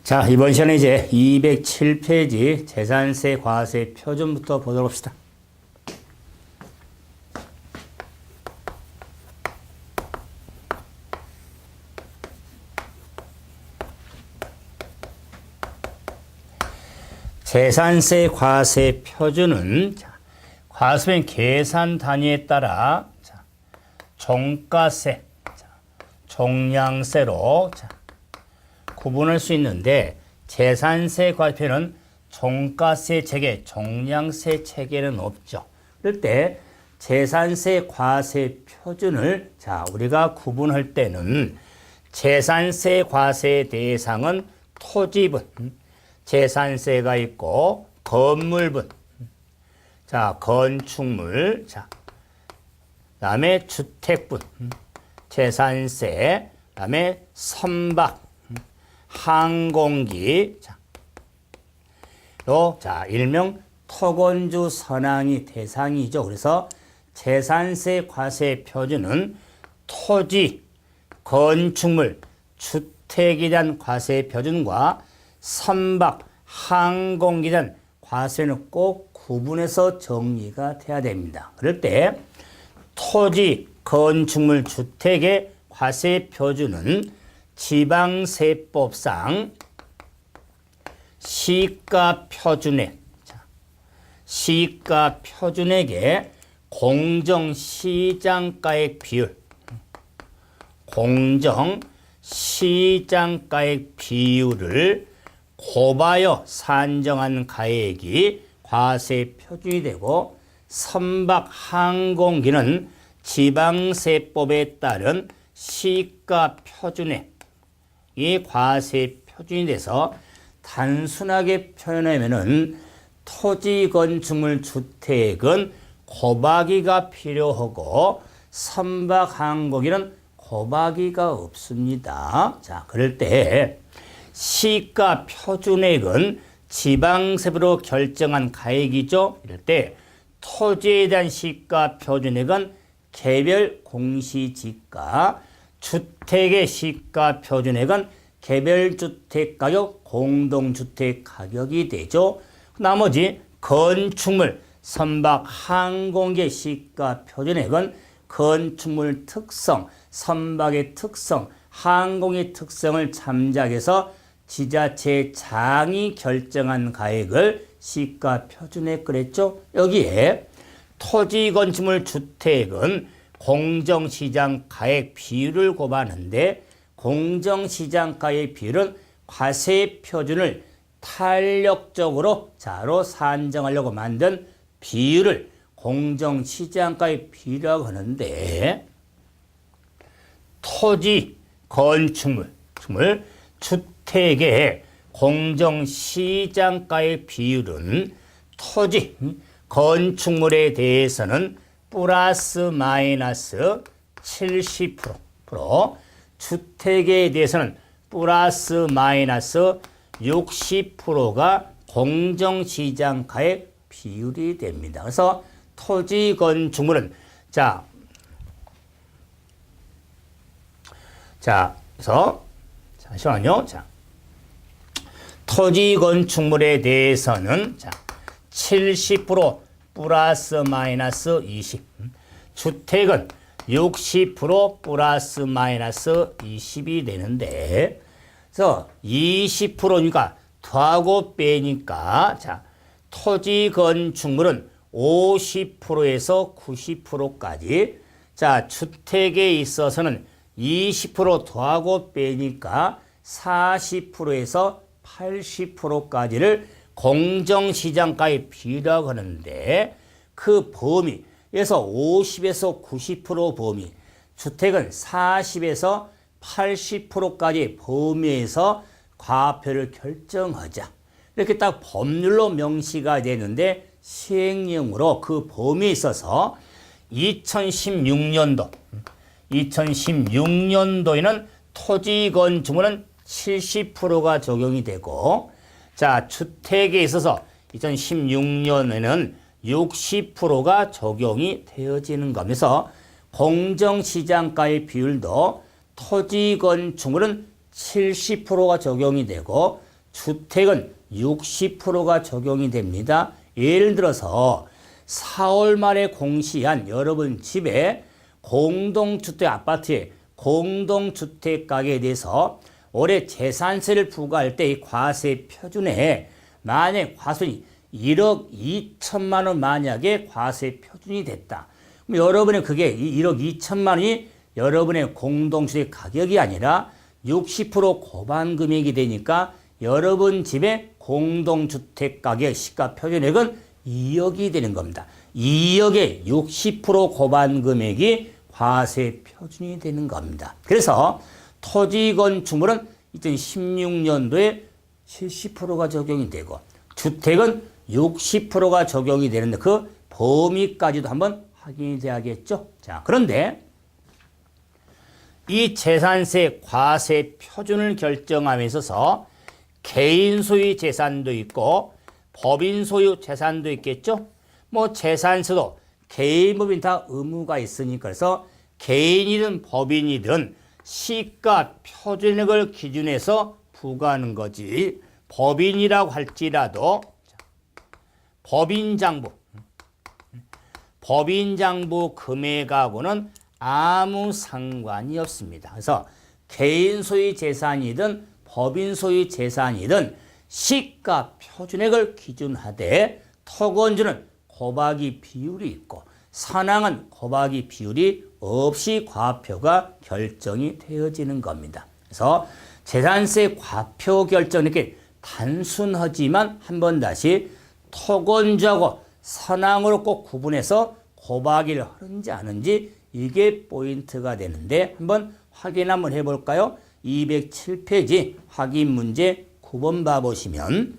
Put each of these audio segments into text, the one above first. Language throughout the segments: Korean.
자, 이번 시간에 이제 207페이지 재산세 과세 표준부터 보도록 합시다. 재산세 과세 표준은 과세의 계산 단위에 따라 종가세, 종량세로 구분할 수 있는데 재산세 과세표는 종가세 체계, 종량세 체계는 없죠. 그럴 때 재산세 과세 표준을 우리가 구분할 때는 재산세 과세 대상은 토지분, 재산세가 있고 건물분, 건축물, 그다음에 주택분, 재산세, 그다음에 선박, 항공기, 일명 토건주 선항이 대상이죠. 그래서 재산세 과세 표준은 토지, 건축물, 주택에 대한 과세 표준과 선박, 항공기에 대한 과세는 꼭 구분해서 정리가 돼야 됩니다. 그럴 때 토지, 건축물, 주택의 과세 표준은 지방세법상 시가 표준액, 시가 표준액의 공정시장가액 비율, 공정시장가액 비율을 곱하여 산정한 가액이 과세 표준이 되고, 선박, 항공기는 지방세법에 따른 시가 표준액 이 과세 표준이 돼서 단순하게 표현하면은 토지, 건축물, 주택은 곱하기가 필요하고 선박, 항공기는 곱하기가 없습니다. 그럴 때 시가 표준액은 지방세법으로 결정한 가액이죠. 이럴 때 토지에 대한 시가 표준액은 개별 공시지가, 주택의 시가 표준액은 개별주택가격, 공동주택가격이 되죠. 나머지 건축물, 선박, 항공기의 시가 표준액은 건축물 특성, 선박의 특성, 항공의 특성을 참작해서 지자체 장이 결정한 가액을 시가 표준액 그랬죠. 여기에 토지, 건축물, 주택은 공정시장 가액 비율을 곱하는데, 공정시장 가액 비율은 과세 표준을 탄력적으로 산정하려고 만든 비율을 공정시장 가액 비율이라고 하는데, 토지, 건축물, 주택의 공정시장 가액 비율은 토지, 건축물에 대해서는 플러스 마이너스 70%, 주택에 대해서는 플러스 마이너스 60%가 공정시장 가액 비율이 됩니다. 그래서 토지, 건축물은 그래서 잠시만요. 토지, 건축물에 대해서는 70% 플러스 마이너스 20, 주택은 60% 플러스 마이너스 20이 되는데, 그래서 20%니까 더하고 빼니까 토지, 건축물은 50%에서 90%까지, 주택에 있어서는 20% 더하고 빼니까 40%에서 80%까지를 공정시장가의 비율이라고 하는데, 그 범위에서 50에서 90% 범위, 주택은 40에서 80%까지 범위에서 과표를 결정하자. 이렇게 딱 법률로 명시가 되는데, 시행령으로 그 범위에 있어서 2016년도에는 토지, 건축물은 70%가 적용이 되고, 주택에 있어서 2016년에는 60%가 적용이 되어지는 거면서, 공정시장가의 비율도 토지, 건축물은 70%가 적용이 되고 주택은 60%가 적용이 됩니다. 예를 들어서 4월 말에 공시한 여러분 집에 공동주택 아파트에 공동주택 가격에 대해서 올해 재산세를 부과할 때 이 과세 표준에 만약 과세이 1억 2천만 원 만약에 과세 표준이 됐다. 그럼 여러분의 그게 이 1억 2천만 원이 여러분의 공동주택 가격이 아니라 60% 고반 금액이 되니까 여러분 집의 공동주택 가격 시가 표준액은 2억이 되는 겁니다. 2억의 60% 고반 금액이 과세 표준이 되는 겁니다. 그래서 토지 건축물은 2016년도에 70%가 적용이 되고 주택은 60%가 적용이 되는데 그 범위까지도 한번 확인이 돼야겠죠. 자, 그런데 이 재산세 과세 표준을 결정함에 있어서 개인 소유 재산도 있고 법인 소유 재산도 있겠죠. 뭐 재산세도 개인 법인 다 의무가 있으니까 그래서 개인이든 법인이든 시가 표준액을 기준해서 부과하는 거지. 법인이라고 할지라도 법인장부 금액하고는 아무 상관이 없습니다. 그래서 개인 소유 재산이든 법인 소유 재산이든 시가 표준액을 기준하되 토건주는 곱하기 비율이 있고 산항은 곱하기 비율이 없이 과표가 결정이 되어지는 겁니다. 그래서 재산세 과표 결정 이렇게 단순하지만 한 번 다시 토건주하고 산항으로 꼭 구분해서 곱하기를 하는지 아는지 이게 포인트가 되는데 한번 확인 한번 해볼까요? 207페이지 확인 문제 9번 봐보시면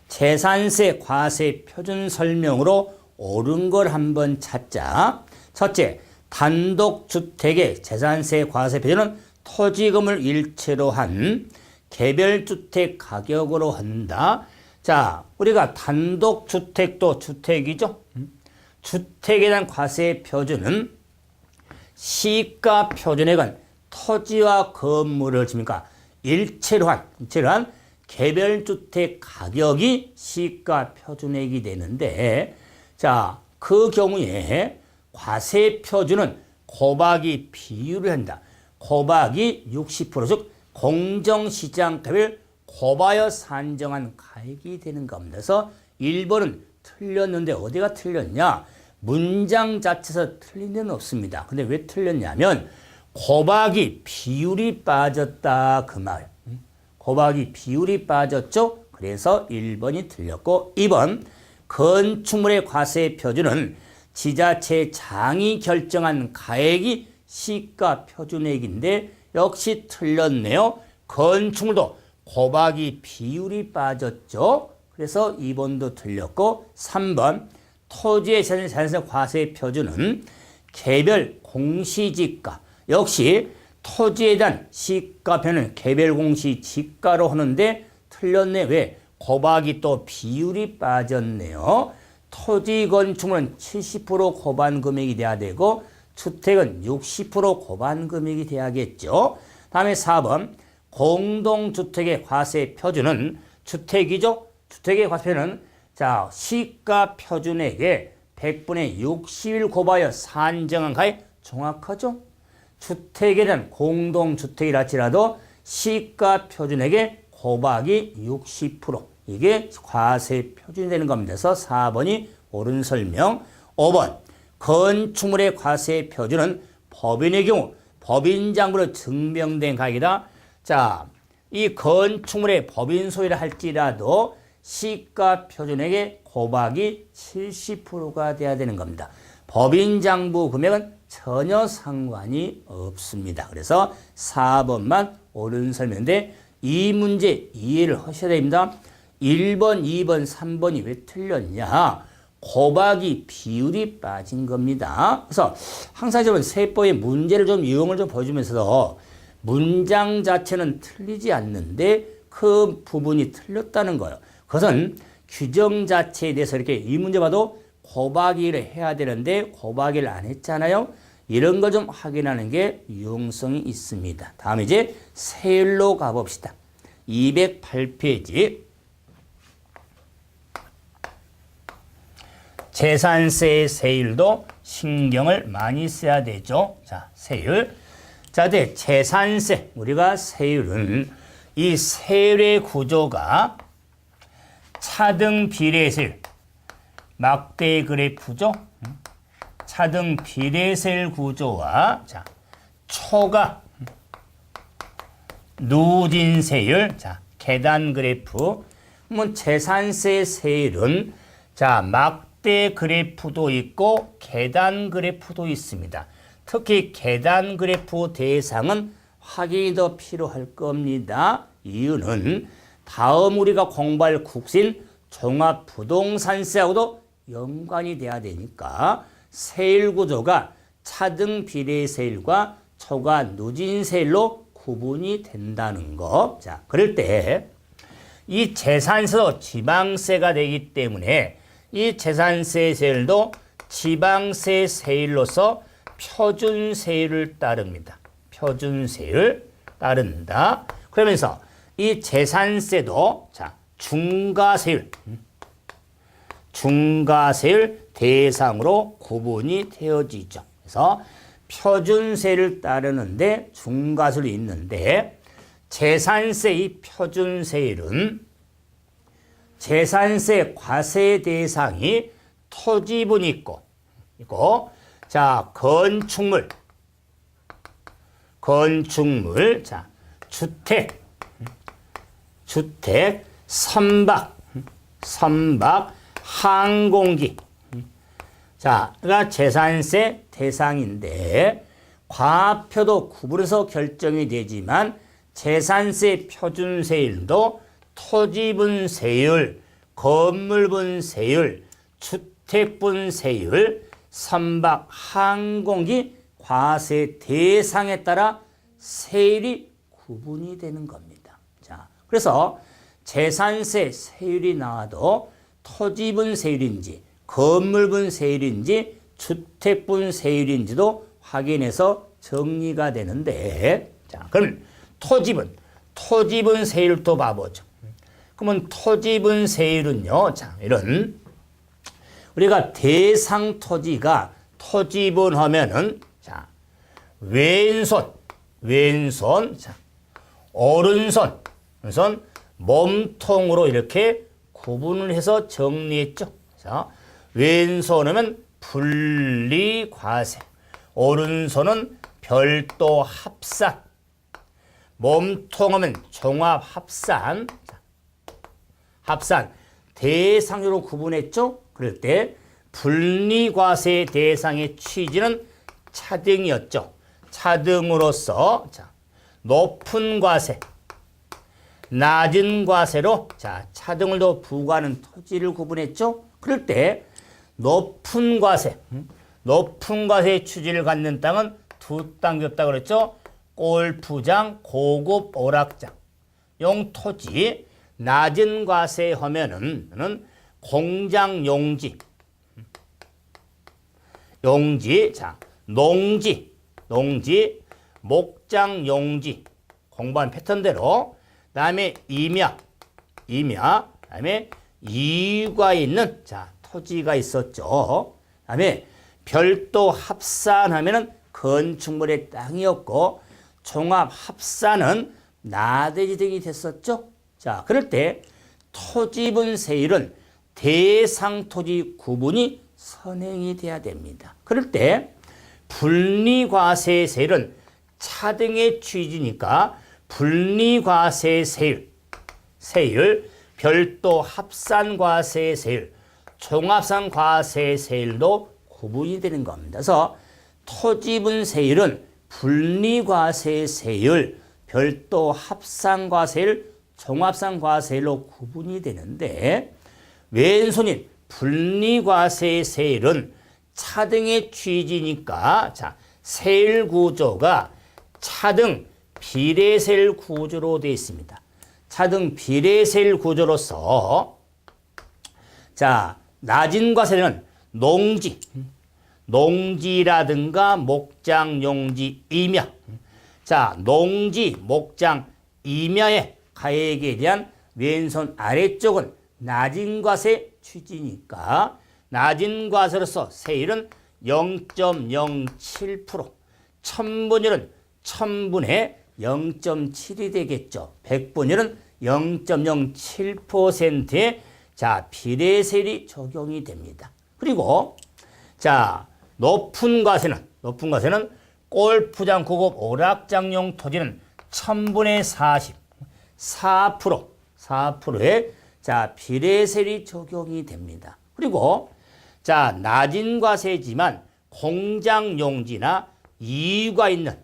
재산세 과세 표준 설명으로 옳은 걸 한번 찾자. 첫째, 단독주택의 재산세 과세 표준은 토지금을 일체로 한 개별주택 가격으로 한다. 자, 우리가 단독주택도 주택이죠. 주택에 대한 과세 표준은 시가 표준액은 토지와 건물을 줍니까? 일체로 한 개별주택 가격이 시가 표준액이 되는데 자, 그 경우에 과세 표준은 곱하기 비율을 한다. 곱하기 60% 즉 공정시장가를 곱하여 산정한 가액이 되는 겁니다. 그래서 1번은 틀렸는데 어디가 틀렸냐? 문장 자체에서 틀린 데는 없습니다. 근데 왜 틀렸냐면 곱하기 비율이 빠졌다 그 말. 곱하기 비율이 빠졌죠? 그래서 1번이 틀렸고 2번 건축물의 과세 표준은 지자체장이 결정한 가액이 시가 표준액인데 역시 틀렸네요. 건축물도 곱하기 비율이 빠졌죠. 그래서 2번도 틀렸고 3번 토지의 재산세 과세 표준은 개별 공시지가 역시 토지에 대한 시가표는 개별 공시지가로 하는데 틀렸네. 왜? 곱하기 또 비율이 빠졌네요. 토지 건축물은 70% 고반 금액이 돼야 되고 주택은 60% 고반 금액이 돼야겠죠. 다음에 4번 공동주택의 과세 표준은 주택이죠. 주택의 과세 표준은 자 시가 표준액에 100분의 60을 곱하여 산정한 가액 정확하죠. 주택에 대한 공동주택이라 할지라도 시가 표준액에 곱하기 60% 이게 과세 표준이 되는 겁니다. 그래서 4번이 옳은 설명. 5번 건축물의 과세 표준은 법인의 경우 법인장부로 증명된 가액이다. 자, 이 건축물의 법인 소유를 할지라도 시가 표준액에 곱하기 70%가 돼야 되는 겁니다. 법인장부 금액은 전혀 상관이 없습니다. 그래서 4번만 옳은 설명인데 이 문제 이해를 하셔야 됩니다. 1번, 2번, 3번이 왜 틀렸냐? 곱하기 비율이 빠진 겁니다. 그래서 항상 여러분 세법의 문제를 좀 유형을 좀 보여주면서 문장 자체는 틀리지 않는데 그 부분이 틀렸다는 거예요. 그것은 규정 자체에 대해서 이렇게 이 문제 봐도 곱하기를 해야 되는데 곱하기를 안 했잖아요. 이런 거 좀 확인하는 게 유용성이 있습니다. 다음 이제 세율로 가봅시다. 208페이지 재산세 세율도 신경을 많이 써야 되죠. 자, 세율. 자, 네, 재산세. 우리가 세율은 이 세율의 구조가 차등 비례세율, 막대 그래프죠. 차등 비례세율 구조와 자, 초과 누진세율, 자, 계단 그래프. 그러면 재산세 세율은 자, 막대 그래프도 있고 계단 그래프도 있습니다. 특히 계단 그래프 대상은 확인이 더 필요할 겁니다. 이유는 다음 우리가 공부할 국세인 종합부동산세하고도 연관이 돼야 되니까 세율 구조가 차등 비례세율과 초과 누진세율로 구분이 된다는 거. 자, 그럴 때 이 재산세도 지방세가 되기 때문에 이 재산세 세율도 지방세 세율로서 표준세율을 따릅니다. 표준세율 따른다. 그러면서 이 재산세도 자, 중과세율 대상으로 구분이 되어지죠. 그래서 표준세를 따르는데 중과세율이 있는데 재산세 이 표준세율은 재산세 과세 대상이 토지분이 있고 자, 건축물, 자, 주택, 선박, 항공기. 자, 가 재산세 대상인데 과표도 구분해서 결정이 되지만 재산세 표준세율도 토지분 세율, 건물분 세율, 주택분 세율, 선박, 항공기 과세 대상에 따라 세율이 구분이 되는 겁니다. 자, 그래서 재산세 세율이 나와도 토지분 세율인지, 건물분 세율인지, 주택분 세율인지도 확인해서 정리가 되는데, 자, 그럼 토지분 세율도 봐보죠. 그러면 토지분 세율은요, 자, 이런 우리가 대상 토지가 토지분 하면은 자, 왼손, 자, 오른손, 몸통으로 이렇게 구분을 해서 정리했죠. 자, 왼손은 분리과세, 오른손은 별도 합산, 몸통하면 종합합산, 합산 대상으로 구분했죠. 그럴 때 분리과세 대상의 취지는 차등이었죠. 차등으로서 자, 높은 과세, 낮은 과세로 자, 차등을 더 부과하는 토지를 구분했죠. 그럴 때 높은 과세의 취지를 갖는 땅은 두 단계 없다고 그랬죠. 골프장, 고급 오락장, 용토지. 낮은 과세 하면은 공장 용지, 자, 농지, 목장 용지, 공부한 패턴대로, 다음에 임야, 다음에 이유가 있는 자, 토지가 있었죠. 다음에 별도 합산하면은 건축물의 땅이었고, 종합 합산은 나대지 등이 됐었죠. 자, 그럴 때 토지분 세율은 대상 토지 구분이 선행이 돼야 됩니다. 그럴 때 분리과세 세율은 차등의 취지니까 분리과세 세율, 별도 합산과세 세율, 종합산과세 세율도 구분이 되는 겁니다. 그래서 토지분 세율은 분리과세 세율, 별도 합산과세율, 종합산과세율로 구분이 되는데 왼손인 분리과세 세율은 차등의 취지니까 자, 세율 구조가 차등 비례세율 구조로 되어 있습니다. 차등 비례세율 구조로서 자, 낮은 과세는 농지라든가 목장, 용지, 임야. 자, 농지, 목장, 임야의 가액에 대한 왼손 아래쪽은 낮은 과세 취지니까 낮은 과세로서 세율은 0.07%, 천분율은 1000분의 0.7이 되겠죠. 백분율은 0.07%의 자, 비례세율이 적용이 됩니다. 그리고 자, 높은 과세는 골프장 고급 오락장용 토지는 1000분의 4%의 자, 비례세율이 적용이 됩니다. 그리고 자, 낮은 과세지만 공장 용지나 이유가 있는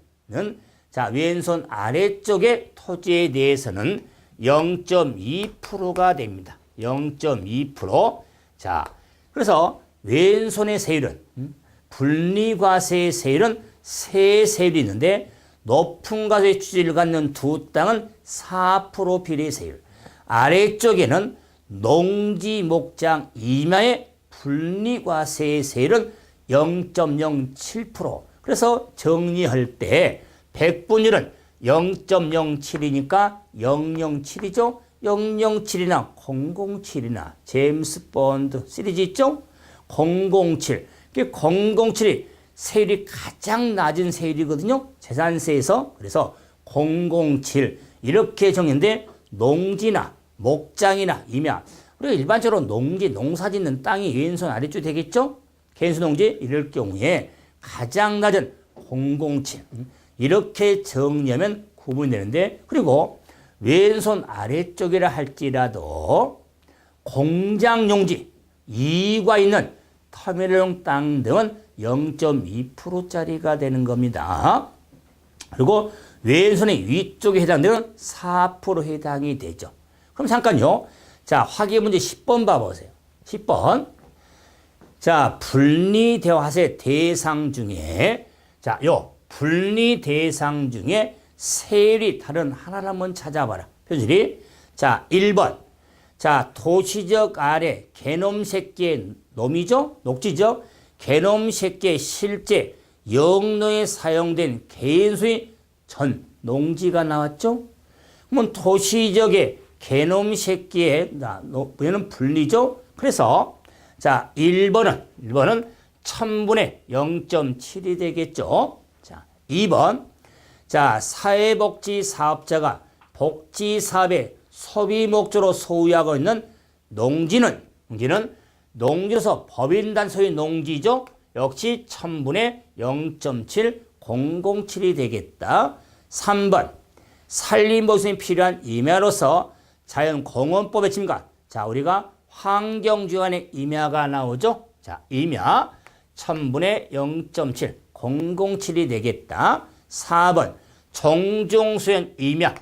자, 왼손 아래쪽의 토지에 대해서는 0.2%가 됩니다. 0.2%. 자, 그래서 왼손의 세율은 분리과세의 세율은 세 세율이 있는데 높은 과세 취지를 갖는 두 땅은 4% 비례세율. 아래쪽에는 농지 목장 임야의 분리과세의 세율은 0.07%. 그래서 정리할 때 백분율은 0.07이니까 007이죠. 007이나 007이나 제임스 본드 시리즈 있죠? 007. 007이 세율이 가장 낮은 세율이거든요. 재산세에서. 그래서 007 이렇게 정했는데 농지나 목장이나 임야. 우리가 일반적으로 농지, 농사 짓는 땅이 왼손 아래쪽 되겠죠? 개인수 농지 이럴 경우에 가장 낮은 007 이렇게 정리하면 구분이 되는데 그리고 왼손 아래쪽이라 할지라도 공장용지 이유가 있는 터미널용 땅 등은 0.2%짜리가 되는 겁니다. 그리고 왼손의 위쪽에 해당되는 4% 해당이 되죠. 그럼 잠깐요. 자, 확인 문제 10번 봐보세요. 10번. 자, 분리대화세 대상 중에 자, 요 분리 대상 중에 세율이 다른 하나를 한번 찾아봐라. 표준이. 자, 1번. 자, 도시적 아래 개놈 새끼의 놈이죠? 녹지죠? 개놈 새끼의 실제 영농에 사용된 개인수의 전 농지가 나왔죠? 그러면 도시적의 개놈 새끼의 얘는 분리죠? 그래서 자, 1번은 1000분의 0.7이 되겠죠? 자, 2번. 자, 사회복지사업자가 복지사업의 소비 목적으로 소유하고 있는 농지는 농지로서 법인단 소유 농지죠? 역시 1000분의 0.7007이 되겠다. 3번. 산림보수에 필요한 임야로서 자연공원법의 침가. 자, 우리가 환경주안의 임야가 나오죠? 자, 임야 1000분의 0.7, 007이 되겠다. 4번. 종종수연 임야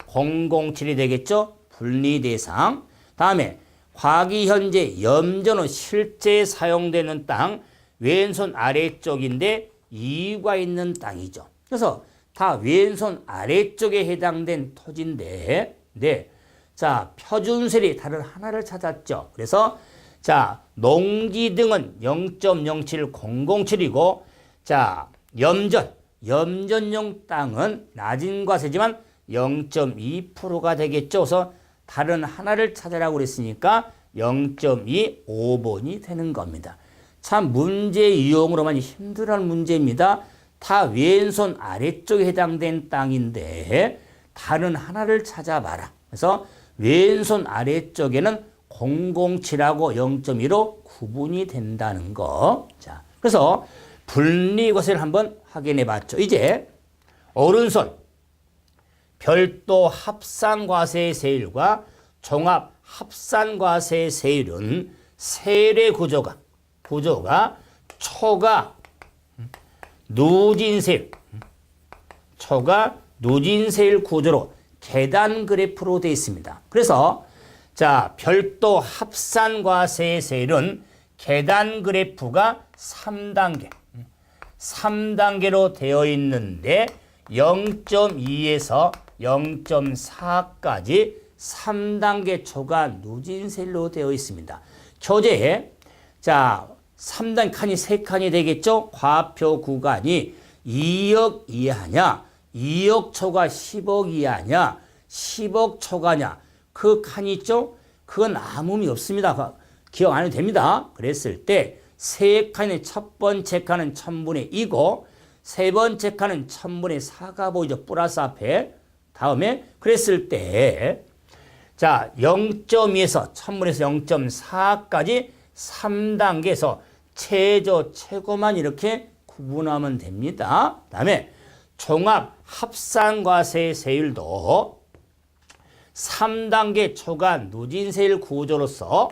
007이 되겠죠? 분리대상. 다음에 과기 현재 염전은 실제 사용되는 땅 왼손 아래쪽인데 이유가 있는 땅이죠. 그래서 다 왼손 아래쪽에 해당된 토지인데 네. 자, 표준세율이 다른 하나를 찾았죠. 그래서 자, 농지 등은 0.07007이고 자, 염전용 땅은 낮은 과세지만 0.2%가 되겠죠. 그래서 다른 하나를 찾아라고 그랬으니까 0.25번이 되는 겁니다. 참 문제 유형으로만 힘들어하는 문제입니다. 다 왼손 아래쪽에 해당된 땅인데 다른 하나를 찾아봐라. 그래서 왼손 아래쪽에는 007하고 0.2로 구분이 된다는 거. 자, 그래서 분리과세를 한번 확인해 봤죠. 이제 오른손 별도 합산과세 세율과 종합 합산과세 세율은 세율의 구조가 초과 누진세율 구조로 계단 그래프로 되어 있습니다. 그래서 자, 별도 합산과세 세율은 계단 그래프가 3단계로 되어 있는데 0.2에서 0.4까지 3단계 초과 누진세율로 되어 있습니다. 교재에 자, 3단 칸이 3칸이 되겠죠? 과표 구간이 2억 이하냐, 2억 초과 10억 이하냐, 10억 초과냐, 그 칸이 있죠? 그건 아무 의미 없습니다. 기억 안 해도 됩니다. 그랬을 때 세 칸의 첫 번째 칸은 1000분의 2고 세 번째 칸은 1000분의 4가 보이죠. 플러스 앞에. 다음에 그랬을 때 자 0.2에서 1000분에서 0.4까지 3단계에서 최저 최고만 이렇게 구분하면 됩니다. 다음에 종합 합산과세 세율도 3단계 초과 누진세율 구조로서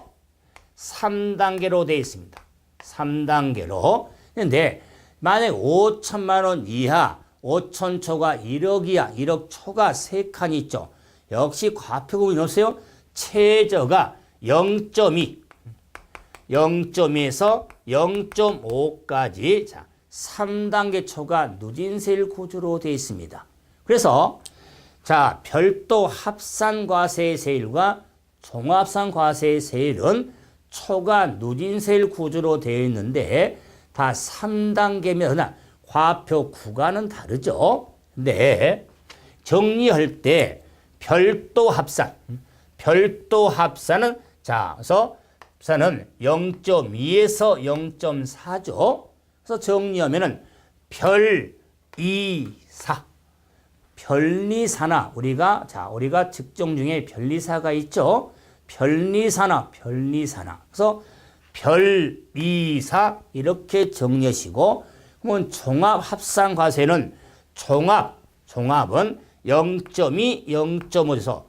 3단계로 되어 있습니다. 3단계로. 근데 만약 5천만 원 이하, 5천 초과 1억 이하, 1억 초과 3칸이 있죠. 역시 과표 구분이 없어요. 최저가 0.2, 0.2에서 0.5까지 자, 3단계 초과 누진세율 구조로 되어 있습니다. 그래서 자, 별도 합산과세 세율과 종합상과세 세율은 초과 누진세율 구조로 되어 있는데 다 3단계면 과표 구간은 다르죠. 근데 정리할 때 별도 합산은 자, 그래서 합산은 0.2에서 0.4죠. 그래서 정리하면은 별리사나 우리가 측정 중에 별리사가 있죠. 별리사나. 그래서 별리사 이렇게 정리하시고 그러면 종합 합산 과세는 종합은 0.2, 0.5에서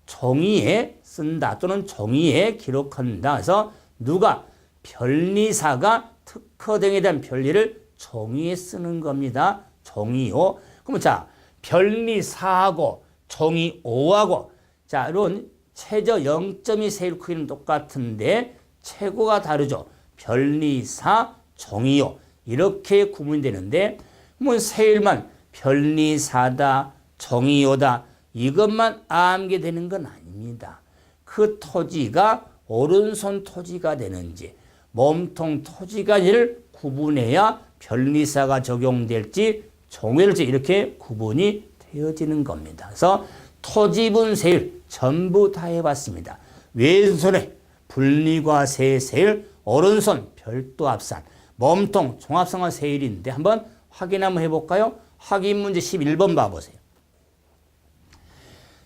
종이에 쓴다 또는 종이에 기록한다. 그래서 누가 별리사가 특허등에 대한 별리를 종이에 쓰는 겁니다. 종이오. 그러면 자, 별리사하고 종이오하고 자, 이런 최저 0.2 세율 크기는 똑같은데 최고가 다르죠. 별리사, 종이오 이렇게 구분이 되는데 뭐 세율만 별리사다, 종이오다 이것만 암게 되는 건 아닙니다. 그 토지가 오른손 토지가 되는지 몸통 토지가를 구분해야 별리사가 적용될지 종일지 이렇게 구분이 되어지는 겁니다. 그래서 토지분 세율 전부 다 해봤습니다. 왼손에 분리과세 세율, 오른손 별도 합산, 몸통 종합상과 세율인데 한번 확인 한번 해볼까요? 확인 문제 11번 봐보세요.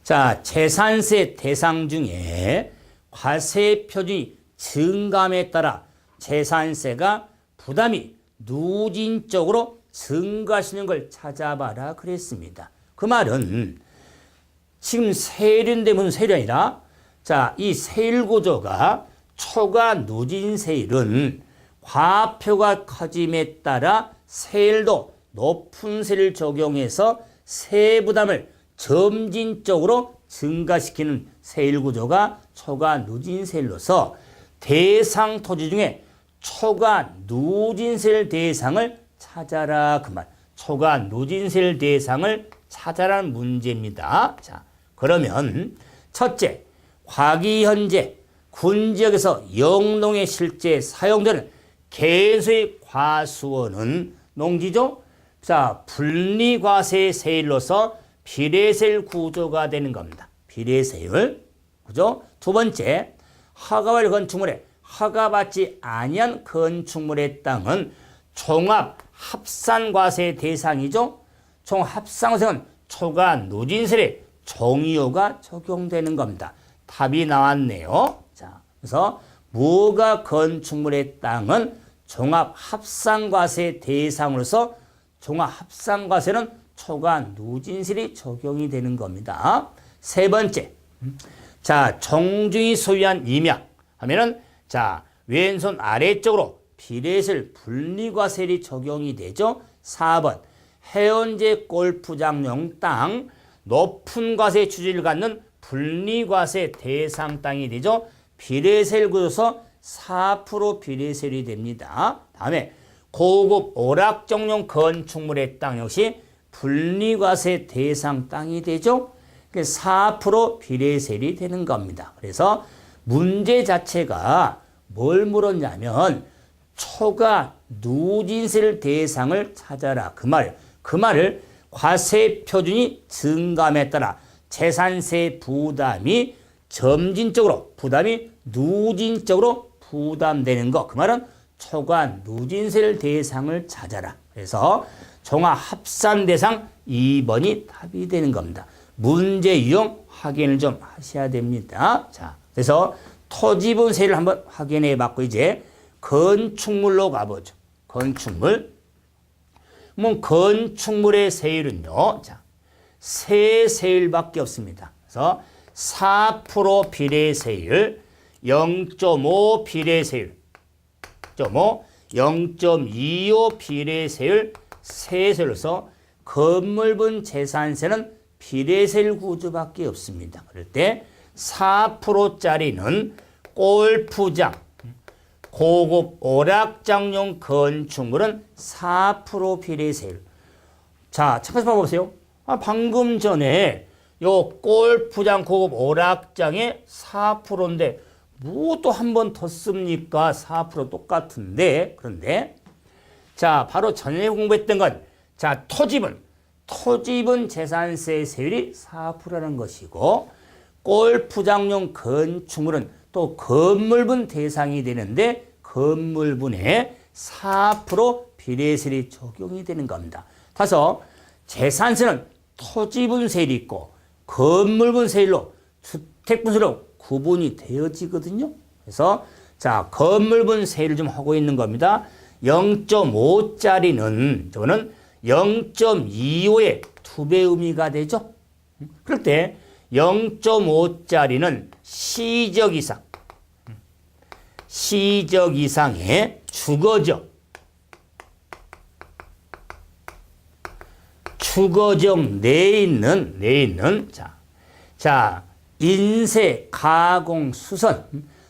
자, 재산세 대상 중에 과세 표준이 증감에 따라 재산세가 부담이 누진적으로 증가하시는 걸 찾아봐라 그랬습니다. 그 말은 지금 세율인데 무슨 세율이 아니라 자, 이 세율 구조가 초과 누진 세율은 과표가 커짐에 따라 세율도 높은 세율을 적용해서 세부담을 점진적으로 증가시키는 세율 구조가 초과 누진 세율로서 대상 토지 중에 초과 누진세율 대상을 찾아라 그 말. 초과 누진세율 대상을 찾아라는 문제입니다. 자, 그러면 첫째, 과기 현재 군지역에서 영농에 실제 사용되는 개수의 과수원은 농지죠. 자, 분리과세 세율로서 비례세율 구조가 되는 겁니다. 비례세율 그죠? 두 번째, 허가받은 건축물에 허가받지 아니한 건축물의 땅은 종합 합산과세 대상이죠. 종합상세는 초과 누진세율에 종이호가 적용되는 겁니다. 답이 나왔네요. 자, 그래서 무허가 건축물의 땅은 종합합산과세 대상으로서 종합합산과세는 초과 누진세율이 적용이 되는 겁니다. 세 번째, 자, 종중이 소유한 임야 하면은 자, 왼손 아래쪽으로 비례세율 분리과세율이 적용이 되죠. 4번, 해운제 골프장용 땅 높은 과세 추지를 갖는 분리과세 대상 땅이 되죠. 비례세율 구조서 4% 비례세율이 됩니다. 다음에 고급 오락정용 건축물의 땅 역시 분리과세 대상 땅이 되죠. 4% 비례세율이 되는 겁니다. 그래서 문제 자체가 뭘 물었냐면 초과 누진세율 대상을 찾아라. 그 말을 과세 표준이 증감에 따라 재산세 부담이 점진적으로 부담이 누진적으로 부담되는 거. 그 말은 초과 누진세를 대상을 찾아라. 그래서 종합 합산 대상 2번이 답이 되는 겁니다. 문제 유형 확인을 좀 하셔야 됩니다. 자, 그래서 토지분 세율을 한번 확인해 봤고 이제 건축물로 가보죠. 건축물. 건축물의 세율은요. 자, 세 세율밖에 없습니다. 그래서 4% 비례세율, 0.5 비례세율, 0.25 비례세율, 세 세율로서 건물분 재산세는 비례세율 구조밖에 없습니다. 그럴 때 4%짜리는 골프장, 고급 오락장용 건축물은 4% 비례세율. 자, 잠깐 봐보세요. 방금 전에 요 골프장, 고급 오락장에 4%인데 뭐 또 한 번 더 씁니까? 4% 똑같은데. 그런데 자, 바로 전에 공부했던 건 자, 토지분 재산세 세율이 4%라는 것이고 골프장용 건축물은 또 건물분 대상이 되는데 건물분에 4% 비례세율이 적용이 되는 겁니다. 따라서 재산세는 토지분 세율이 있고 건물분 세율로 주택분 세율로 구분이 되어지거든요. 그래서 자, 건물분 세율을 좀 하고 있는 겁니다. 0.5짜리는 저거는 0.25의 2배 의미가 되죠. 그럴 때 0.5짜리는 시적 이상의 주거적 내에 있는 자, 인쇄, 가공, 수선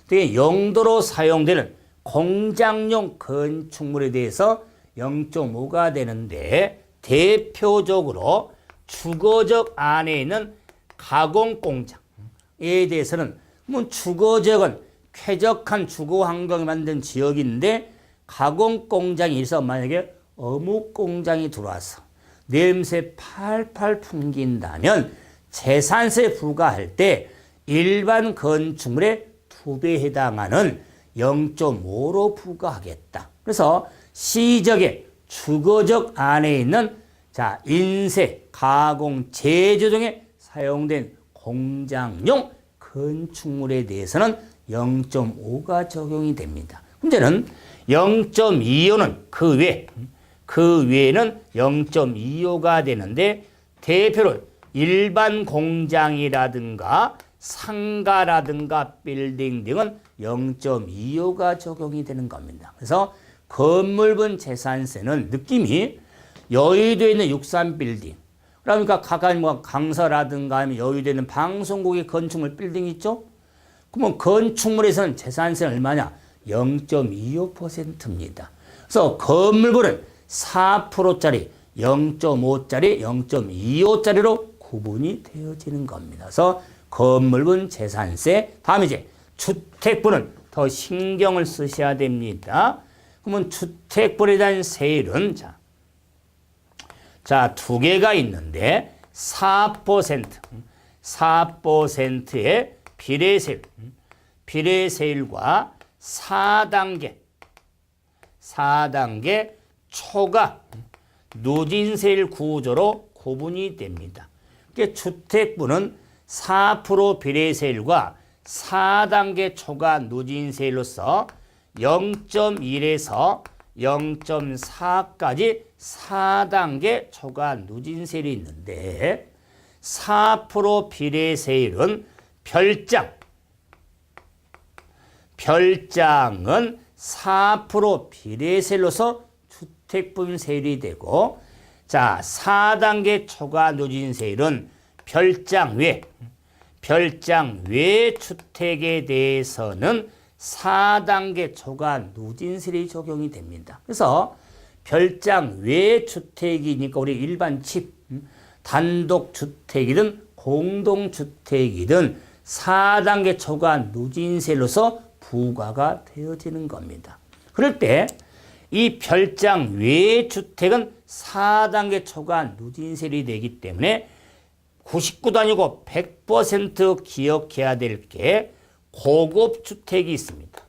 등의 용도로 사용되는 공장용 건축물에 대해서 0.5가 되는데 대표적으로 주거적 안에 있는 가공공장에 대해서는 주거적은 쾌적한 주거 환경을 만든 지역인데 가공공장이 있어 만약에 어묵공장이 들어와서 냄새 팔팔 풍긴다면 재산세 부과할 때 일반 건축물의 2배에 해당하는 0.5로 부과하겠다. 그래서 시적의 주거적 안에 있는 자, 인쇄, 가공, 제조 등에 사용된 공장용 건축물에 대해서는 0.5가 적용이 됩니다. 문제는 0.25는 그 외에는 0.25가 되는데 대표로 일반 공장이라든가 상가라든가 빌딩 등은 0.25가 적용이 되는 겁니다. 그래서 건물분 재산세는 느낌이 여의도에 있는 63 빌딩, 그러니까 각각 뭐 강서라든가 아니면 여의도에 있는 방송국의 건축물 빌딩 있죠? 그러면 건축물에서는 재산세는 얼마냐? 0.25%입니다. 그래서 건물분은 4%짜리, 0.5짜리, 0.25짜리로 구분이 되어지는 겁니다. 그래서 건물분 재산세, 다음에 이제 주택분은 더 신경을 쓰셔야 됩니다. 그러면 주택분에 대한 세율은 자, 두 개가 있는데 4%의 비례세율과 4단계 초과 누진세율 구조로 구분이 됩니다. 그러니까 주택분은 4% 비례세율과 4단계 초과 누진세율로서 0.1에서 0.4까지 4단계 초과 누진세율이 있는데 4% 비례세율은 별장은 4% 비례세율로서 주택분 세율이 되고 자, 4단계 초과 누진세율은 별장 외 주택에 대해서는 4단계 초과 누진세율이 적용이 됩니다. 그래서 별장 외 주택이니까 우리 일반 집, 단독주택이든 공동주택이든 4단계 초과 누진세율로서 부과가 되어지는 겁니다. 그럴 때 이 별장 외 주택은 4단계 초과 누진세율이 되기 때문에 99도 아니고 100% 기억해야 될 게 고급 주택이 있습니다.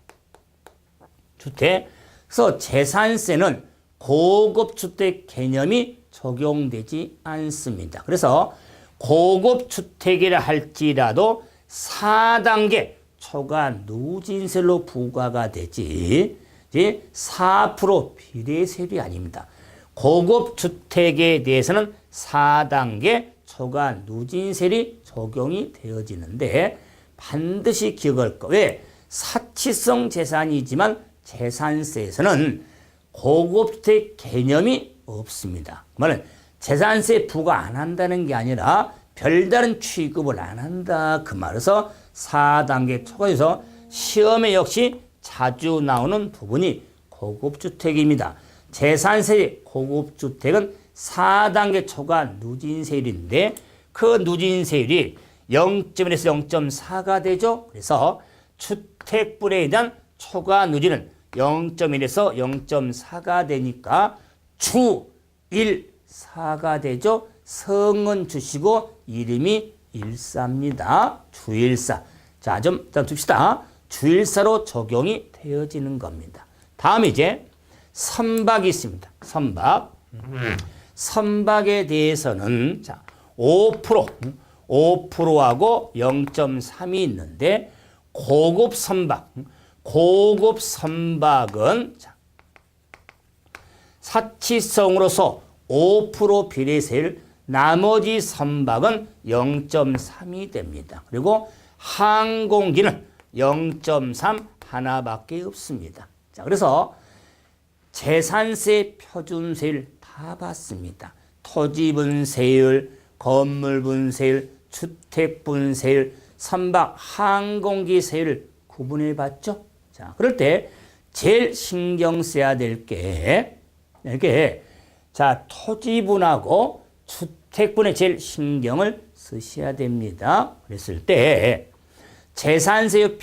주택. 그래서 재산세는 고급 주택 개념이 적용되지 않습니다. 그래서 고급 주택이라 할지라도 4단계 초과 누진세로 부과가 되지 4% 비례세율이 아닙니다. 고급 주택에 대해서는 4단계 초과 누진세율이 적용이 되어지는데 반드시 기억할 거. 왜? 사치성 재산이지만 재산세에서는 고급주택 개념이 없습니다. 그 말은 재산세 부과 안 한다는 게 아니라 별다른 취급을 안 한다. 그 말에서 4단계 초과해서 시험에 역시 자주 나오는 부분이 고급주택입니다. 재산세 고급주택은 4단계 초과 누진세율인데 그 누진세율이 0.1에서 0.4가 되죠. 그래서 주택분에 대한 초과 누진은 0.1에서 0.4가 되니까 주 1, 4가 되죠. 성은 주시고 이름이 일사입니다. 주일사. 자, 좀 일단 둡시다. 주일사로 적용이 되어지는 겁니다. 다음 이제 선박이 있습니다. 선박. 선박에 대해서는 자, 5%하고 0.3이 있는데 고급 선박은 자, 사치성으로서 5% 비례세율, 나머지 선박은 0.3이 됩니다. 그리고 항공기는 0.3 하나밖에 없습니다. 자, 그래서 재산세, 표준세율 다 받습니다. 토지분세율, 건물분세율, 주택분세율, 선박, 항공기 세율 구분해 봤죠? 자, 그럴 때 제일 신경 써야 될 게 이렇게 자, 토지분하고 주택분에 제일 신경을 쓰셔야 됩니다. 그랬을 때 재산세율,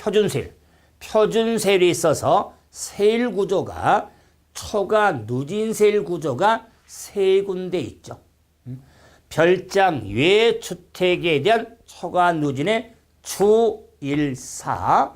표준세율이 있어서 세율 구조가 초과 누진세율 구조가 세 군데 있죠. 별장 외 주택에 대한 초과 누진의 주일사,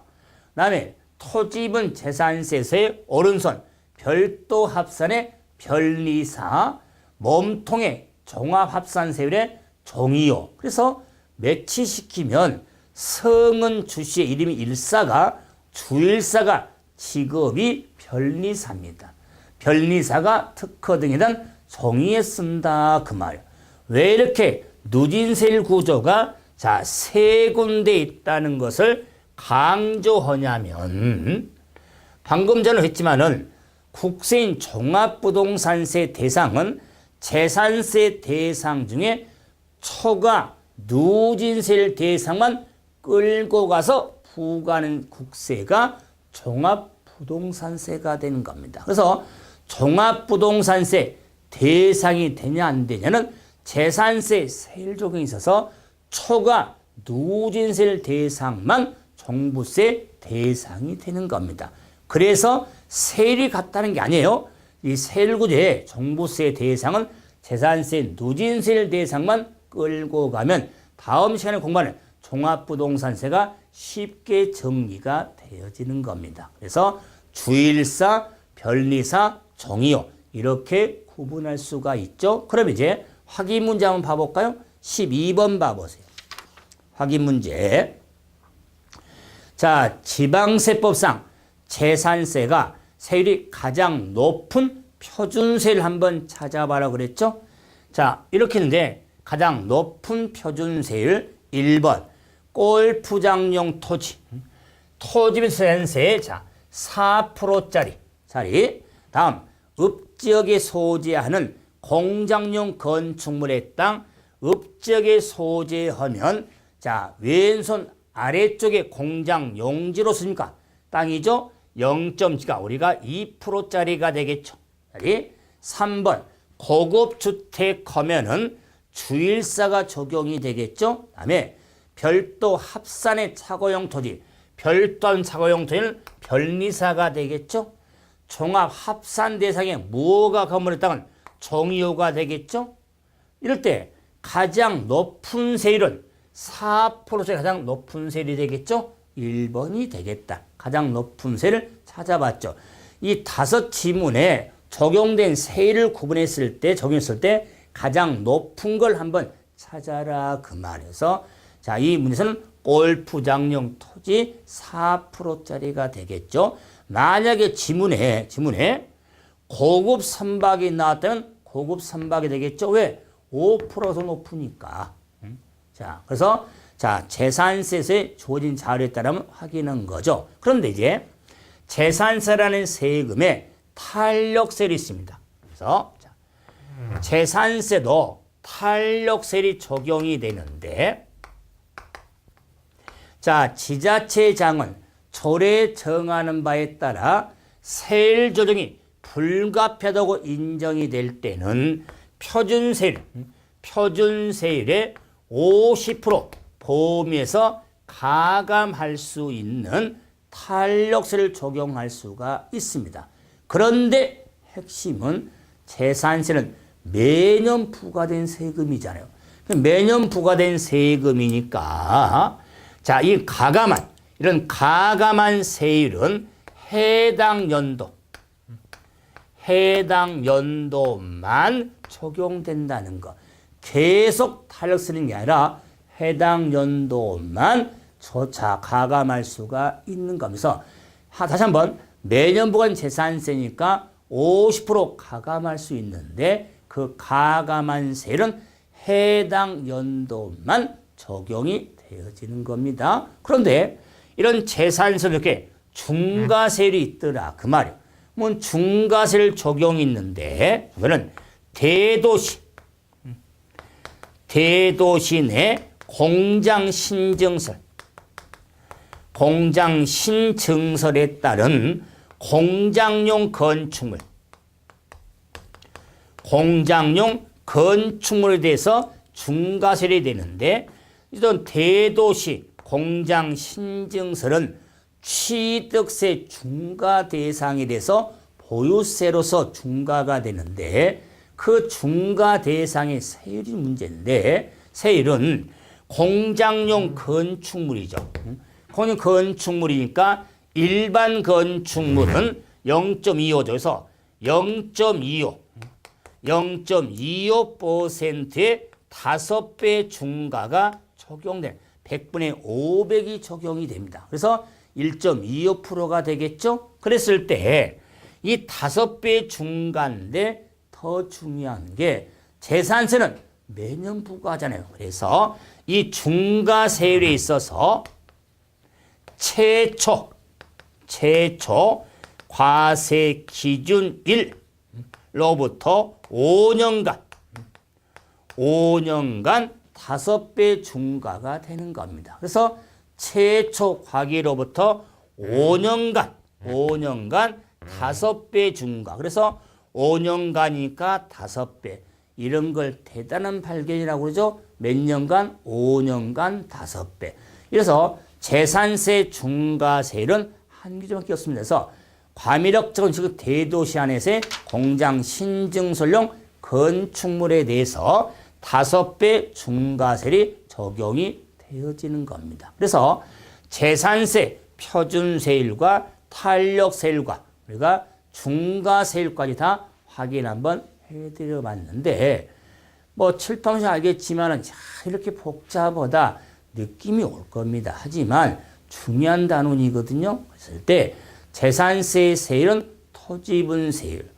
그다음에 토지분 재산세에서의 오른손 별도 합산의 별리사, 몸통의 종합합산세율의 종이요. 그래서 매치시키면 성은 주시의 이름이 일사가 주일사가 직업이 별리사입니다. 별리사가 특허 등에 대한 종이에 쓴다 그 말이에요. 왜 이렇게 누진세율 구조가 자, 세 군데 있다는 것을 강조하냐면 방금 전에 했지만은 국세인 종합부동산세 대상은 재산세 대상 중에 초과 누진세율 대상만 끌고 가서 부과하는 국세가 종합부동산세가 되는 겁니다. 그래서 종합부동산세 대상이 되냐 안 되냐는 재산세 세율 적용이 있어서 초과 누진세율 대상만 종부세 대상이 되는 겁니다. 그래서 세율이 같다는 게 아니에요. 이 세율 구조의 종부세 대상은 재산세 누진세율 대상만 끌고 가면 다음 시간에 공부하는 종합부동산세가 쉽게 정리가 되어지는 겁니다. 그래서 주일사, 별리사, 종이요 이렇게 구분할 수가 있죠. 그럼 이제 확인 문제 한번 봐볼까요? 12번 봐보세요. 확인 문제. 자, 지방세법상 재산세가 세율이 가장 높은 표준세를 한번 찾아봐라 그랬죠? 자, 이렇게 했는데 가장 높은 표준세율 1번 골프장용 토지. 토지세세 자, 4%짜리 자리. 다음 읍지역에 소재하는 공장용 건축물의 땅 읍지역에 소재하면 자, 왼손 아래쪽에 공장 용지로 씁니까? 땅이죠? 0.7가 우리가 2%짜리가 되겠죠. 3번 고급 주택 하면은 주일사가 적용이 되겠죠. 그다음에 별도 합산의 차고용 토지, 별도한 차고용 토지는 별리사가 되겠죠. 종합 합산 대상에 무허가 건물의 땅은 종이호가 되겠죠. 이럴 때 가장 높은 세율은 4%의 가장 높은 세율이 되겠죠? 1번이 되겠다. 가장 높은 세율을 찾아봤죠. 이 5지문에 적용된 세율을 구분했을 때, 적용했을 때 가장 높은 걸 한번 찾아라 그 말이어서 자, 이 문제에서는 골프장용 토지 4%짜리가 되겠죠. 만약에 지문에 고급 선박이 나왔다면 고급 선박이 되겠죠. 왜? 5%더 높으니까. 자, 그래서 자, 재산세에 주어진 자료에 따르면 확인한 거죠. 그런데 이제 재산세라는 세금에 탄력세율이 있습니다. 그래서 자, 재산세도 탄력세율이 적용이 되는데 자, 지자체장은 조례에 정하는 바에 따라 세율 조정이 불가피하다고 인정이 될 때는 표준세율의 50% 범위에서 가감할 수 있는 탄력세를 적용할 수가 있습니다. 그런데 핵심은 재산세는 매년 부과된 세금이잖아요. 매년 부과된 세금이니까 자, 이 이런 가감한 세율은 해당 연도만 적용된다는 거. 계속 탄력세는 게 아니라 해당 연도만 가감할 수가 있는 거면서 다시 한번 매년 부과한 재산세니까 50% 가감할 수 있는데 그 가감한 세율은 해당 연도만 적용이 되어지는 겁니다. 그런데 이런 재산세 이렇게 중과세율이 있더라 그 말이에요. 뭐 중과세를 적용이 있는데 그러면 대도시 내 공장 신증설에 따른 공장용 건축물에 대해서 중과세율이 되는데 이런 대도시 공장 신증설은 취득세 중과 대상에 대해서 보유세로서 중과가 되는데 그 중과 대상의 세율이 문제인데 세율은 공장용 건축물이죠. 건축물이니까 일반 건축물은 0.25조에서 0.25%의 5배 중과가 적용된 100분의 500이 적용이 됩니다. 그래서 1.25%가 되겠죠? 그랬을 때 이 5배 중과인데 더 중요한 게 재산세는 매년 부과하잖아요. 그래서 이 중과세율에 있어서 최초 과세 기준 1로부터 5년간 5배 중과가 되는 겁니다. 그래서 최초 과기로부터 5년간 5배 중과. 그래서 5년간이니까 5배. 이런 걸 대단한 발견이라고 그러죠. 몇 년간? 5년간 5배. 그래서 재산세 중과세율은 한 규정밖에 없습니다. 그래서 과밀역적은 지금 대도시 안에서의 공장 신증설용 건축물에 대해서 5배 중과세율이 적용이 되어지는 겁니다. 그래서 재산세 표준세율과 탄력세율과 우리가 중과세율까지 다 확인 한번 해드려 봤는데 뭐 칠판에서 알겠지만은 이렇게 복잡하다 느낌이 올 겁니다. 하지만 중요한 단원이거든요. 그랬을 때 재산세 세율은 토지분세율,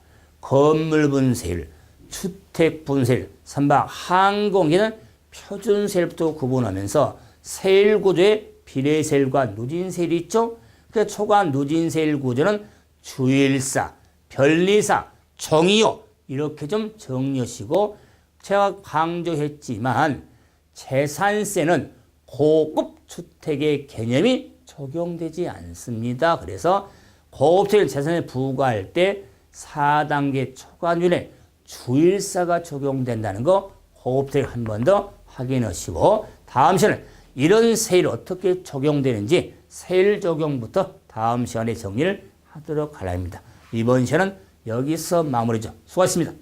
건물분세율, 주택분세율, 선박 항공기는 표준세율부터 구분하면서 세율 구조의 비례세율과 누진세율이 있죠. 그래서 초과 누진세율 구조는 주일사, 변리사, 정의요 이렇게 좀 정리하시고 제가 강조했지만 재산세는 고급 주택의 개념이 적용되지 않습니다. 그래서 고급주택 재산세 부과할 때 4단계 초과율에 주일사가 적용된다는 거 고급주택 한 번 더 확인하시고 다음 시간에 이런 세율 어떻게 적용되는지 세율 적용부터 다음 시간에 정리를 하도록 하랍니다. 이번 시간은 여기서 마무리죠. 수고하셨습니다.